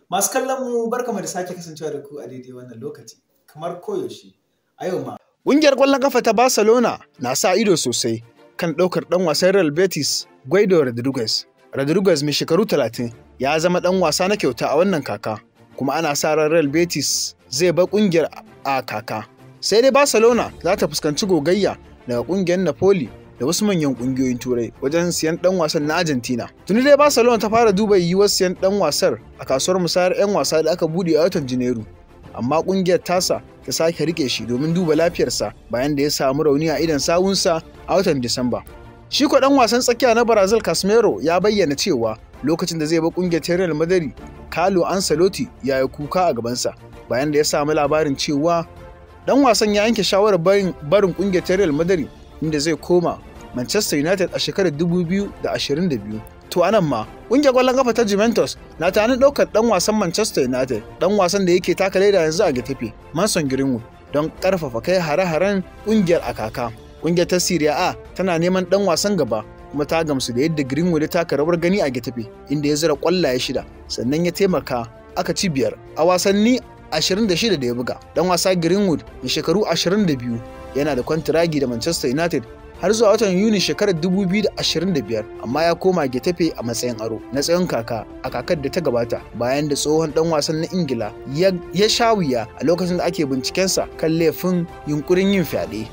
Masu kallon mu barkamu da sake kasancewa da ku a daidai wannan lokaci. Kamar koyaushe, a yau ma. Ƙungiyar ƙwallon ƙafa ta Barcelona na sa ido sosai kan ɗaukar ɗan wasan Real Betis Guido Rodriguez. Rodriguez mai shekaru 30 ya zama ɗan wasa na kyauta a wannan kaka, kuma ana sa ran Real Betis zai bar ƙungiyar a kaka. Sai dai Barcelona za ta fuskanci gogayya daga ƙungiyar Napoli da wasu manyan ƙungiyoyin Turai wajen siyan ɗan wasan na Argentina. Tuni dai Barcelona ta fara duba yiwuwar siyan ɗan wasar a kasuwar musayar 'yan wasa da aka buɗe a watan Janairu. Amma ƙungiyar tasa ta sake rike shi domin duba lafiyarsa bayan da ya samu rauni a idon sawunsa a watan Disamba. Shi ko ɗan wasan tsakiya na Brazil Casemiro ya bayyana cewa lokacin da zai bar ƙungiyar ta Real Madrid, Carlo Ancelotti ya yi kuka a gabansa bayan da ya samu labarin cewa ɗan wasan ya yanke shawarar barin ƙungiyar ta Real Madrid inda zai koma Manchester United a shekarar 2022. To anan ma, ƙungiyar ƙwallon ƙafa ta Juventus na tunanin ɗaukar ɗan wasan Manchester United, ɗan wasan da yake taka leda yanzu a Getafe, Mason Greenwood, don ƙarfafa kai hare-haren ƙungiyar a kaka. Ƙungiyar ta Serie A tana neman ɗan wasan gaba, kuma ta gamsu da yadda Greenwood ya taka rawar gani a Getafe, inda ya zira ƙwallaye 6, sannan ya taimaka aka ci 5 a wasanni 26 da ya buga. Ɗan wasa Greenwood mai shekaru 22 yana da kwantiragi da Manchester United har zuwa watan Yuni shekarar 2025, amma ya koma Getafe a matsayin aro na tsawon kaka a kakar da ta gabata bayan da tsohon dan wasan na Ingila ya sha wuya a lokacin da ake bincikensa kan laifin yunkurin yin fyaɗe.